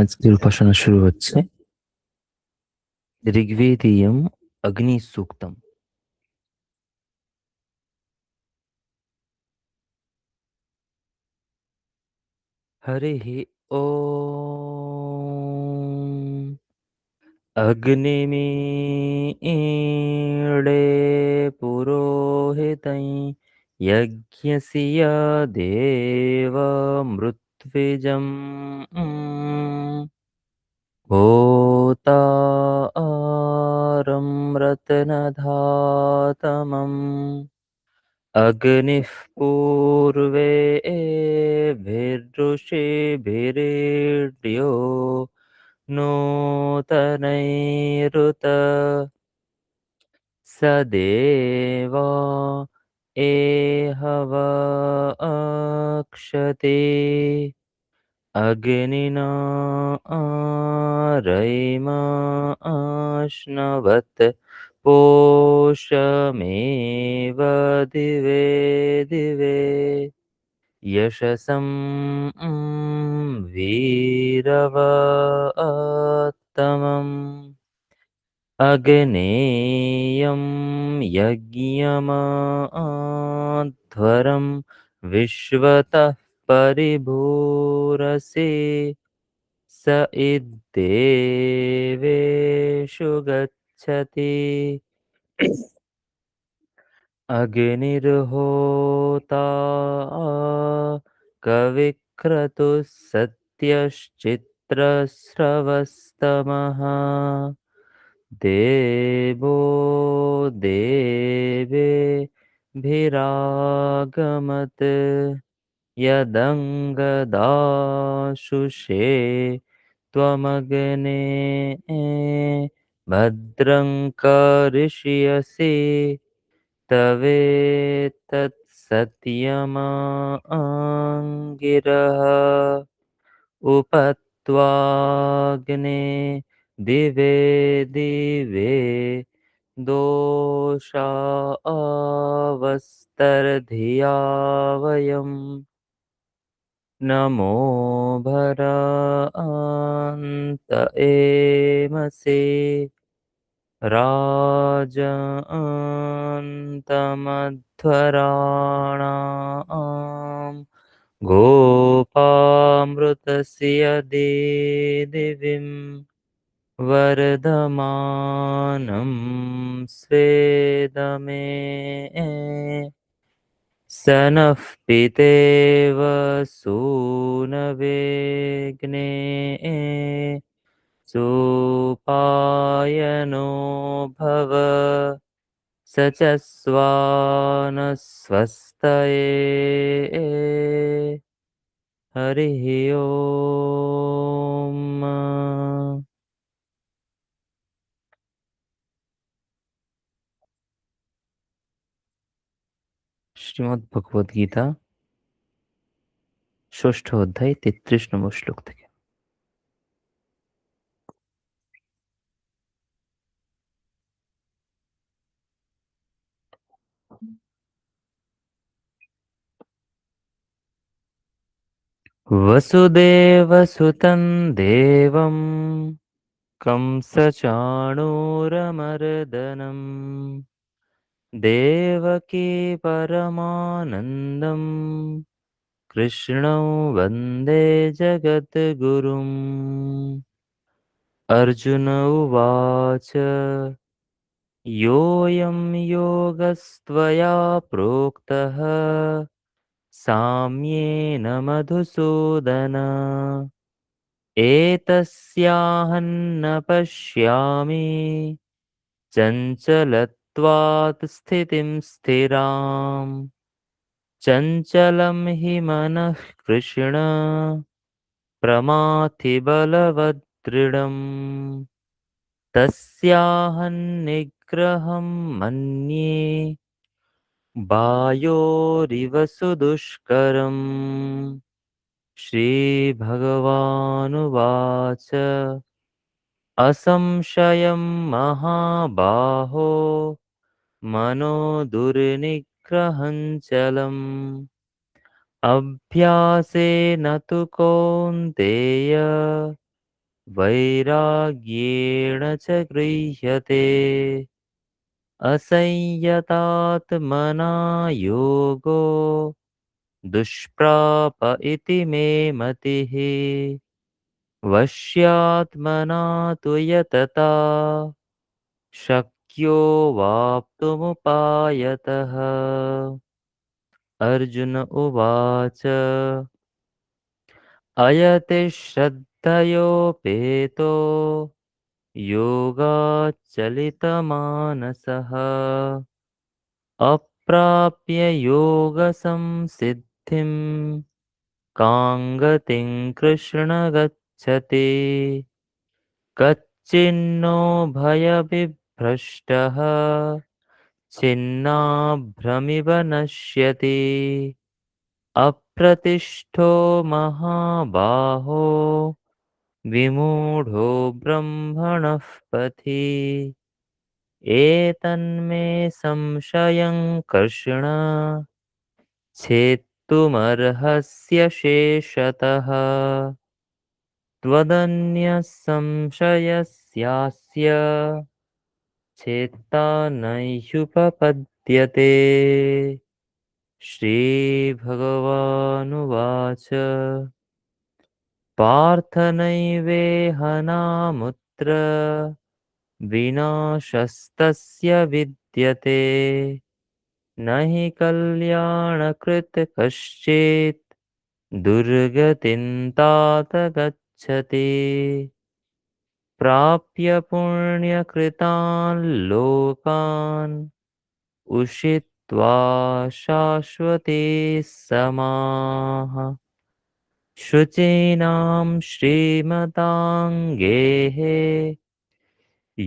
আজকের উপাসনা শুরু হচ্ছে ঋগ্বেদীয়ম অগ্নি সূক্তম। হরিঃ ওম অগ্নিমীড়ে পুরোহিতং যজ্ঞস্য দেবমৃত্বিজম होतारं रत्नधातमम् अग्निः पूर्वेभिर्ऋषिभिरीड्यो नूतनैरुत स देवा एहवक्षते अग्निना रयिमा अश्नवत् पोषमेव दिवे दिवे यशसं वीरवत्तमम् अग्नेयं यज्ञमाध्वरं विश्वतः परिभूरसि स इद्देवेषु गच्छति अग्निर्होता कविक्रतुः सत्यश्चित्रस्रवस्तमः देवो देवेभिरागमत् यदङ्गदाशुषे त्वमग्ने भद्रं करिष्यसि तवेतत् सत्यमाङ्गिरः उपत्वाग्ने दिवे दिवे दोषावस्तर्धिया वयम् नमो भरान्त एमसे राजान्तमध्वराणाम् गोपामृतस्य देदिविं वर्धमानं स्वेदमे स नः पितेव सूनवेग्ने सोपायनो भव स च स्वानस्वस्तये हरिः ओम। শ্রীমদ্ ভগবদ গীতা ৬ষ্ঠ অধ্যায় ৩৩ নম্বর শ্লোক থেকে। वसुदेवसुतं देवं कंसचाणूरमर्दनं देवकी परमानन्दं कृष्णं वन्दे जगद्गुरुम्। अर्जुन उवाच योऽयं योगस्त्वया प्रोक्तः साम्येन मधुसूदन एतस्याहं न पश्यामि चञ्चलत्वात् स्थितिं स्थिराम् चञ्चलं हि मनः कृष्ण प्रमाथि बलवदृढम् तस्याहं निग्रहं मन्ये वायोरिव सुदुष्करम्। श्रीभगवानुवाच असंशयं महाबाहो मनो दुर्निग्रहं चलम् अभ्यासेन तु कौन्तेय वैराग्येण च गृह्यते असंयतात्मना योगो दुष्प्राप इति मे मतिः वश्यात्मना तु यतता शक्यो वाप्तुमुपायतः। अर्जुन उवाच अयति श्रद्धयोपेतो योगाच्चलितमानसः अप्राप्य योगसंसिद्धिं कां गतिं कृष्ण गच्छति कच्चिन्नो भयविभ्रष्टः छिन्नाभ्रमिव नश्यति अप्रतिष्ठो महाबाहो विमूढो ब्रह्मणः पथि एतन्मे संशयं कृष्ण छेत्तुमर्हस्य शेषतः त्वदन्यः संशयस्यास्य छेत्ता नैषुपपद्यते श्रीभगवानुवाच पार्थ नैवेह नामुत्र विनाशस्तस्य विद्यते न हि कल्याणकृत् कश्चित् दुर्गतिं तात गच्छति प्राप्य पुण्यकृतान् लोकान् उषित्वा शाश्वती समाः शुचीनां श्रीमताङ्गेः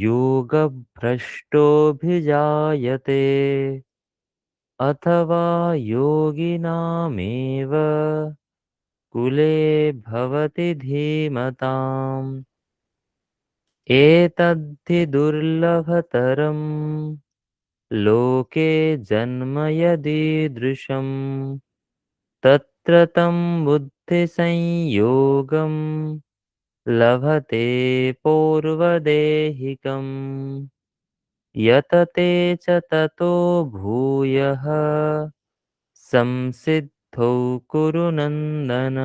योगभ्रष्टोऽभिजायते अथवा योगिनामेव कुले भवति धीमताम् एतद्धि दुर्लभतरं लोके जन्म यदीदृशम् तत्र तं बुद्धिसंयोगं लभते पौर्वदेहिकम् यतते च ततो भूयः संसिद्धौ कुरु नन्दन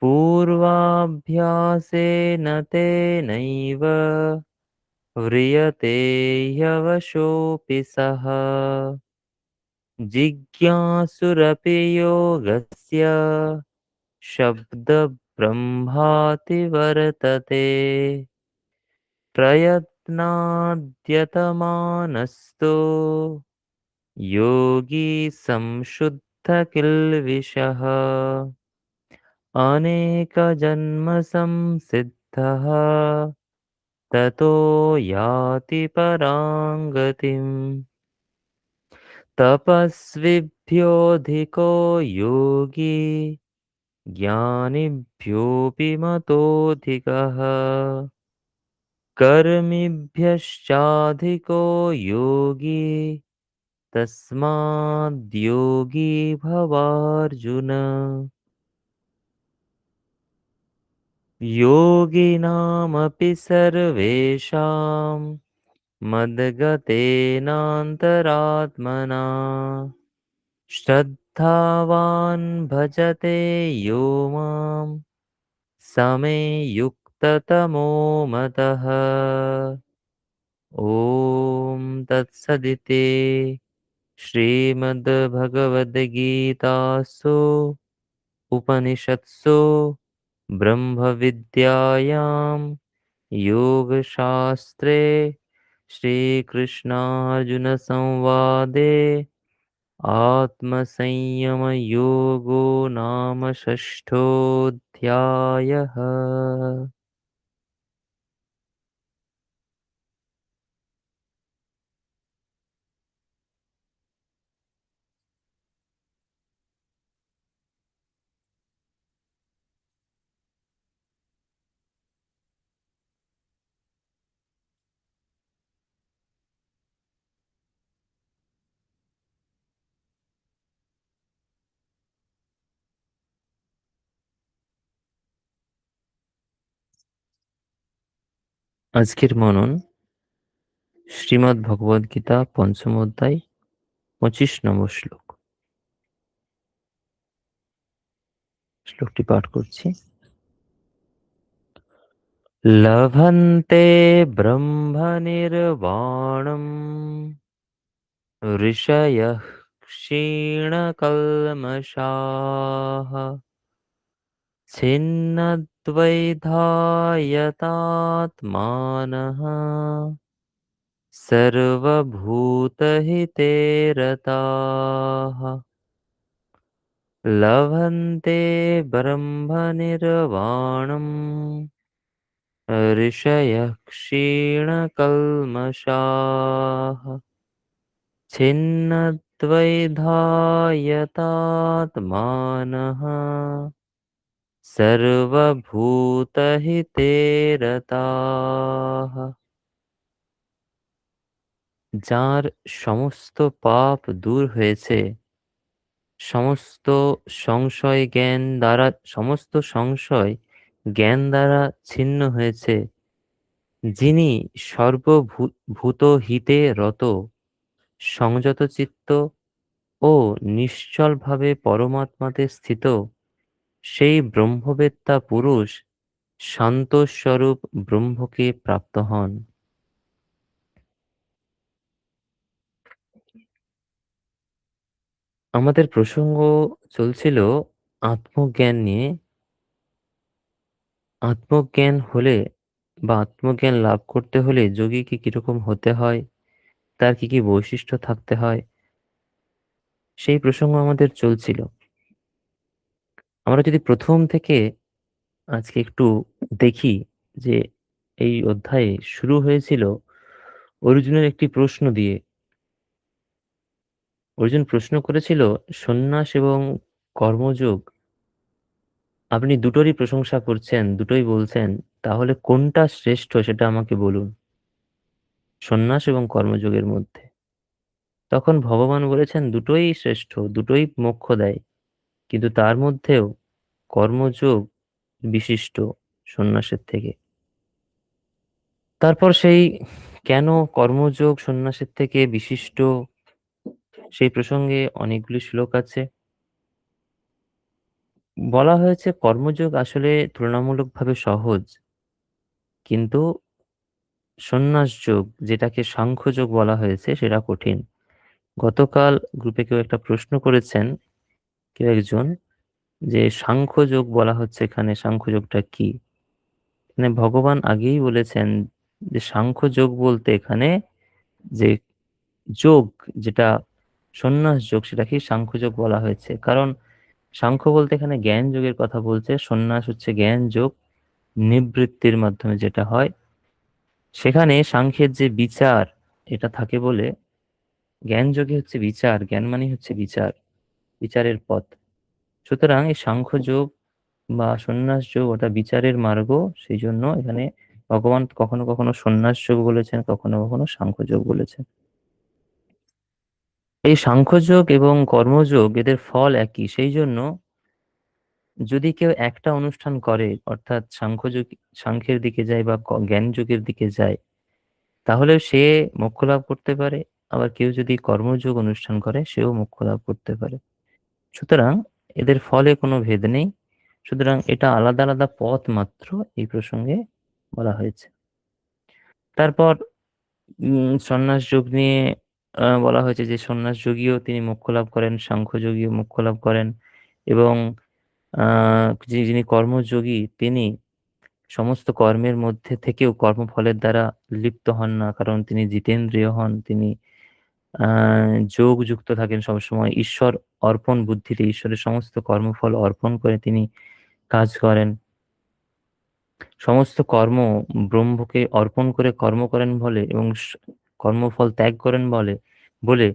पूर्वाभ्यासेन तेनैव व्रियते ह्यवशोऽपि सः जिज्ञासुरपि योगस्य शब्दब्रह्माति वर्तते प्रयत्नाद्यतमानस्तु योगी संशुद्धकिल्बिषः अनेकजन्मसंसिद्धः ततो याति परां गतिम् तपस्विभ्योऽधिको योगी ज्ञानिभ्योऽपि मतोऽधिकः कर्मिभ्यश्चाधिको योगी तस्माद्योगी भवार्जुन योगिनामपि सर्वेषां मद्गतेनान्तरात्मना श्रद्धावान् भजते यो मां समे युक्ततमो मतः ॐ तत्सदिति श्रीमद्भगवद्गीतासु उपनिषत्सु ब्रह्मविद्यायां योगशास्त्रे श्रीकृष्णार्जुनसंवादे आत्मसंयमयोगो नाम षष्ठोऽध्यायः। আজকের মনন শ্রীমদ্ ভগবদ গীতা পঞ্চম অধ্যায় 25 নম্বর শ্লোক। শ্লোকটি পাঠ করছি। লভন্তে ব্রহ্মনির্বাণম ঋষয়ঃ ক্ষীণকল্মষাঃ ছিন্নদ্বৈধায়তাত্মানঃ सर्वभूतहिते रताः लभन्ते ब्रह्मनिर्वाणम् ऋषयः क्षीणकल्मषाः छिन्नद्वैधायतात्मानः सर्वभूतहिते रताः। যার সমস্ত পাপ দূর হয়েছে, সমস্ত সংশয় জ্ঞান দ্বারা ছিন্ন হয়েছে, যিনি সর্বভূত হিতে রত, সংযত চিত্ত ও নিশ্চলভাবে পরমাত্মাতে স্থিত, সেই ব্রহ্মবেত্তা পুরুষ শান্তস্বরূপ ব্রহ্মকে প্রাপ্ত হন। আমাদের প্রসঙ্গ চলছিল আত্মজ্ঞান নিয়ে। আত্মজ্ঞান হলে বা আত্মজ্ঞান লাভ করতে হলে যোগীকে কিরকম হতে হয়, তার কি কি বৈশিষ্ট্য থাকতে হয়, সেই প্রসঙ্গ আমাদের চলছিল। আমরা যদি প্রথম থেকে আজকে একটু দেখি যে এই অধ্যায়ে শুরু হয়েছিল অর্জুনের একটি প্রশ্ন দিয়ে। অর্জুন প্রশ্ন করেছিল, সন্ন্যাস এবং কর্মযোগ আপনি দুটোরই প্রশংসা করছেন, দুটোই বলছেন, তাহলে কোনটা শ্রেষ্ঠ সেটা আমাকে বলুন সন্ন্যাস এবং কর্মযোগের মধ্যে। তখন ভগবান বলেছেন দুটোই শ্রেষ্ঠ, দুটোই মোক্ষ দেয়, কিন্তু তার মধ্যেও কর্মযোগ বিশিষ্ট সন্ন্যাসের থেকে। তারপর সেই কেন কর্মযোগ সন্ন্যাসের থেকে বিশিষ্ট, সেই প্রসঙ্গে অনেকগুলি শ্লোক আছে। বলা হয়েছে কর্মযোগ আসলে তুলনামূলকভাবে সহজ, কিন্তু সন্ন্যাস যোগ, যেটাকে সাংখ্যযোগ বলা হয়েছে, সেটা কঠিন। গতকাল গ্রুপে কেউ একটা প্রশ্ন করেছেন, কেউ একজন, যে সাংখ্যযোগ বলা হচ্ছে এখানে, সাংখ্যযোগটা কি? এখানে ভগবান আগেই বলেছেন যে সাংখ্যযোগ বলতে এখানে যে যোগ, যেটা সন্ন্যাস যোগ, সেটাকে সাংখ্যযোগ বলা হয়েছে। কারণ সাংখ্য বলতে এখানে জ্ঞান যোগের কথা বলছে, সন্ন্যাস হচ্ছে জ্ঞান যোগ নিবৃত্তির মাধ্যমে যেটা হয়। সেখানে সাংখ্যের যে বিচার এটা থাকে বলে, জ্ঞান যোগে হচ্ছে বিচার, জ্ঞান মানে হচ্ছে বিচার, বিচারের পথ। সুতরাং এই সাংখ্য যোগ বা সন্ন্যাস যোগ ওটা বিচারের মার্গ। সেই জন্য এখানে ভগবান কখনো কখনো সন্ন্যাস যোগ বলেছেন, কখনো কখনো সাংখ্য যোগ বলেছেন। এই সাংখ্যযোগ এবং কর্মযোগ এদের ফল একই, সেই জন্য যদি কেউ একটা অনুষ্ঠান করে, অর্থাৎ সাংখ্যের দিকে যায় বা জ্ঞান যোগের দিকে যায়, তাহলে সে মোক্ষ লাভ করতে পারে। আবার কেউ যদি কর্মযোগ অনুষ্ঠান করে, সেও মোক্ষ লাভ করতে পারে। সুতরাং এদের ফলে কোনো ভেদ নেই, সুতরাং এটা আলাদা আলাদা পথ মাত্র, এই প্রসঙ্গে বলা হয়েছে। তারপর সন্ন্যাস যোগ নিয়ে বলা হয়েছে যে সন্ন্যাস যোগীও তিনি মোক্ষ লাভ করেন, সাংখ্য যোগীও মোক্ষ লাভ করেন, এবং যিনি কর্মযোগী তিনি সমস্ত কর্মের মধ্যে থেকেও কর্মফলের দ্বারা লিপ্ত হন না, কারণ তিনি জিতেন্দ্রিয় হন, তিনি যোগ যুক্ত থাকেন সবসময় ঈশ্বর অর্পণ বুদ্ধিতে, ঈশ্বরের সমস্ত কর্মফল অর্পণ করে তিনি কাজ করেন। সমস্ত কর্ম ব্রহ্মকে অর্পণ করে কর্ম করেন বলে, এবং কর্মফল ত্যাগ করেন বলে বলে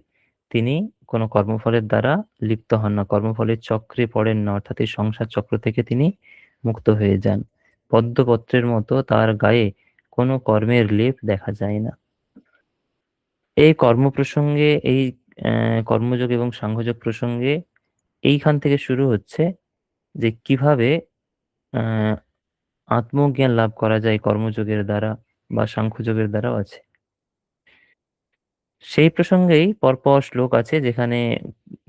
তিনি কোনো কর্মফলের দ্বারা লিপ্ত হন না, কর্মফলের চক্রে পড়েন না, অর্থাৎ এই সংসার চক্র থেকে তিনি মুক্ত হয়ে যান। পদ্মপত্রের মতো তার গায়ে কোনো কর্মের লেপ দেখা যায় না। এই কর্ম প্রসঙ্গে, এই কর্মযোগ এবং সাংখ্যযোগ প্রসঙ্গে এইখান থেকে শুরু হচ্ছে যে কিভাবে আহ আত্মজ্ঞান লাভ করা যায় কর্মযোগের দ্বারা, বা সাংখ্যযোগের দ্বারাও আছে। সেই প্রসঙ্গেই পরপর শ্লোক আছে যেখানে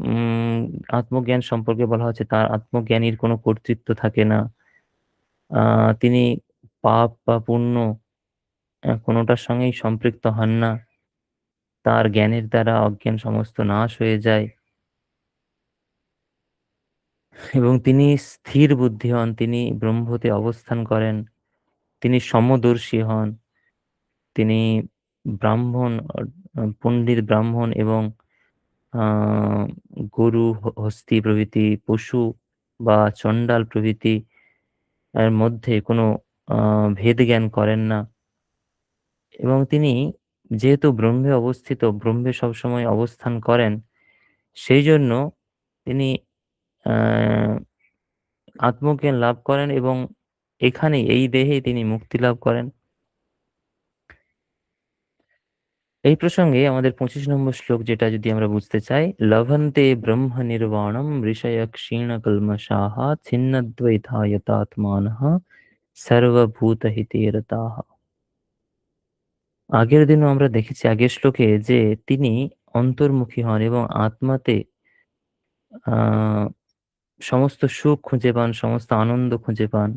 উম আত্মজ্ঞান সম্পর্কে বলা হচ্ছে তার আত্মজ্ঞানীর কোনো কর্তৃত্ব থাকে না। তিনি পাপ বা পুণ্য কোনোটার সঙ্গেই সম্পৃক্ত হন না। তার জ্ঞানের দ্বারা অজ্ঞান সমস্ত নাশ হয়ে যায় এবং তিনি স্থির বুদ্ধি হন, তিনি ব্রহ্মতে অবস্থান করেন, তিনি সমদর্শী হন, তিনি ব্রাহ্মণ, পণ্ডিত ব্রাহ্মণ এবং আহ গরু, হস্তি প্রভৃতি পশু বা চণ্ডাল প্রভৃতি এর মধ্যে কোনো ভেদ জ্ঞান করেন না। এবং তিনি যেহেতু ব্রহ্মে অবস্থিত, ব্রহ্মে সবসময় অবস্থান করেন, সেই জন্য তিনি আহ আত্মজ্ঞান লাভ করেন এবং এখানে এই দেহেই তিনি মুক্তি লাভ করেন। এই প্রসঙ্গে আমাদের 25 নম্বর শ্লোক, যেটা যদি আমরা বুঝতে চাই, লভন্তে ব্রহ্ম নির্বাণম ঋষয় ক্ষীণ কল্মষাহা ছিন্নদ্বৈতা যতাত্মানঃ সর্বভূত হিতে রতাঃ। আগের দিনও আমরা দেখেছি, আগের শ্লোকে, যে তিনি অন্তর্মুখী হন এবং আত্মাতে আহ সমস্ত সুখ খুঁজে পান, সমস্ত আনন্দ খুঁজে পান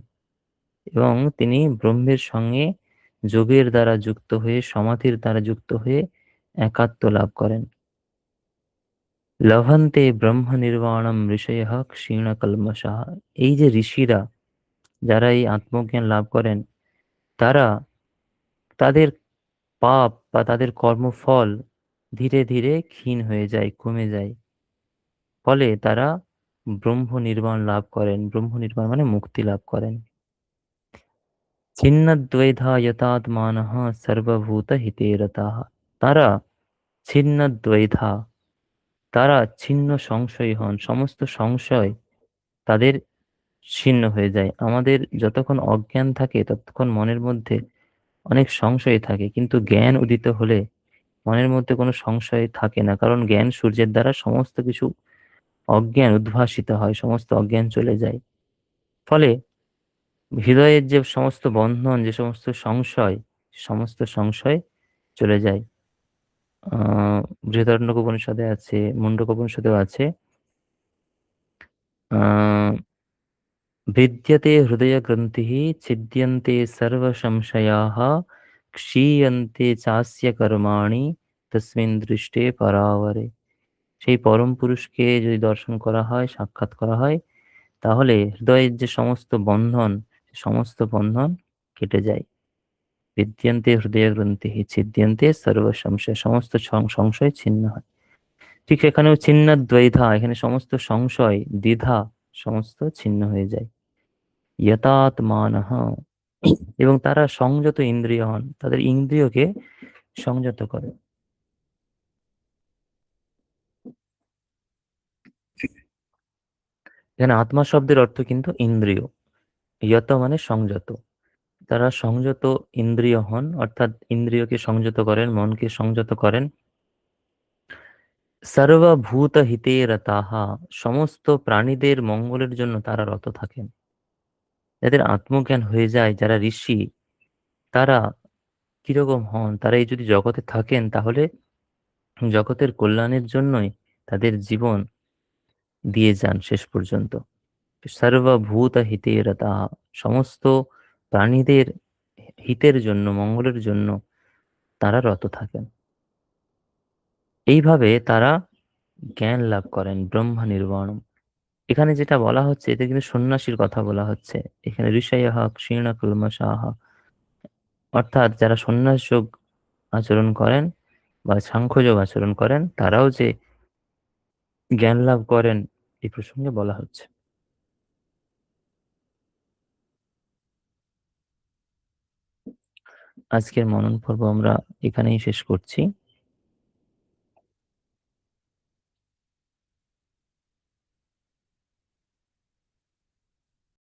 এবং তিনি ব্রহ্মের সঙ্গে যোগের দ্বারা যুক্ত হয়ে, সমাধির দ্বারা যুক্ত হয়ে একাত্ম লাভ করেন। লভন্তে ব্রহ্ম নির্বাণম ঋষয়ঃ ক্ষীণ কল্মষাঃ। এই যে ঋষিরা, যারা এই আত্মজ্ঞান লাভ করেন, তারা তাদের পাপ বা তাদের কর্মফল ধীরে ধীরে ক্ষীণ হয়ে যায়, কমে যায়। ফলে তারা ব্রহ্ম নির্বাণ লাভ করেন। ব্রহ্ম নির্বাণ মানে মুক্তি লাভ করেন। ছিন্নদ্বৈধা যতাত্মানঃ সর্বভূত হিতে রতাঃ। তারা ছিন্নদ্বৈধা, তারা ছিন্ন সংশয়ী হন। সমস্ত সংশয় তাদের ছিন্ন হয়ে যায়। আমাদের যতক্ষণ অজ্ঞান থাকে ততক্ষণ মনের মধ্যে অনেক সংশয় থাকে, কিন্তু জ্ঞান উদিত হলে মনের মধ্যে কোনো সংশয় থাকে না, কারণ জ্ঞান সূর্যের দ্বারা সমস্ত কিছু অজ্ঞান উদ্ভাসিত হয়, সমস্ত অজ্ঞান চলে যায়। ফলে হৃদয়ের যে সমস্ত বন্ধন, যে সমস্ত সংশয়, সমস্ত সংশয় চলে যায়। বৃহদারণ্যক উপনিষদে আছে, মুন্ডক উপনিষদেও আছে, আহ ভিদ্যতে হৃদয় গ্রন্থি ছিদ্যন্তে সর্ব সংশয়াঃ ক্ষীয়ন্তে চাস্য কর্মাণি তস্মিন দৃষ্টে পরাবরে। সেই পরম পুরুষকে যদি দর্শন করা হয়, সাক্ষাৎ করা হয়, তাহলে হৃদয়ের যে সমস্ত বন্ধন, সমস্ত বন্ধন কেটে যায়। বিদ্যন্তে হৃদয় গ্রন্থি ছিদ্যন্তে সর্ব সংশয়, সমস্ত সংশয় ছিন্ন হয়। ঠিক এখানেও ছিন্নদ্বৈধা, এখানে সমস্ত সংশয়, দ্বিধা সমস্ত ছিন্ন হয়ে যায়। যতাত্মানঃ, এবং তারা সংযত ইন্দ্রিয় হন, তাদের ইন্দ্রিয়কে সংযত করে। এখানে আত্মা শব্দের অর্থ কিন্তু ইন্দ্রিয়। যত মানে সংযত। তারা সংযত ইন্দ্রিয় হন, অর্থাৎ ইন্দ্রিয়কে সংযত করেন, মনকে সংযত করেন। সর্বভূত হিতে রতাহা, সমস্ত প্রাণীদের মঙ্গলের জন্য তারা রত থাকেন। যাদের আত্মজ্ঞান হয়ে যায়, যারা ঋষি, তারা কিরকম হন? তারা এই যদি জগতে থাকেন, তাহলে জগতের কল্যাণের জন্যই তাদের জীবন দিয়ে যান শেষ পর্যন্ত। সর্বভূত হিতে রতাহা, সমস্ত প্রাণীদের হিতের জন্য, মঙ্গলের জন্য তারা রত থাকেন। এইভাবে তারা জ্ঞান লাভ করেন, ব্রহ্ম নির্বাণ। এখানে যেটা বলা হচ্ছে, এতে কিন্তু সন্ন্যাসীর কথা বলা হচ্ছে। এখানে ঋষয়ঃ ক্ষীণ কল্মষাঃ, অর্থাৎ যারা সন্ন্যাস যোগ আচরণ করেন বা সাংখ্যযোগ আচরণ করেন, তারাও যে জ্ঞান লাভ করেন, এই প্রসঙ্গে বলা হচ্ছে। আজকের মনন পর্ব আমরা এখানেই শেষ করছি।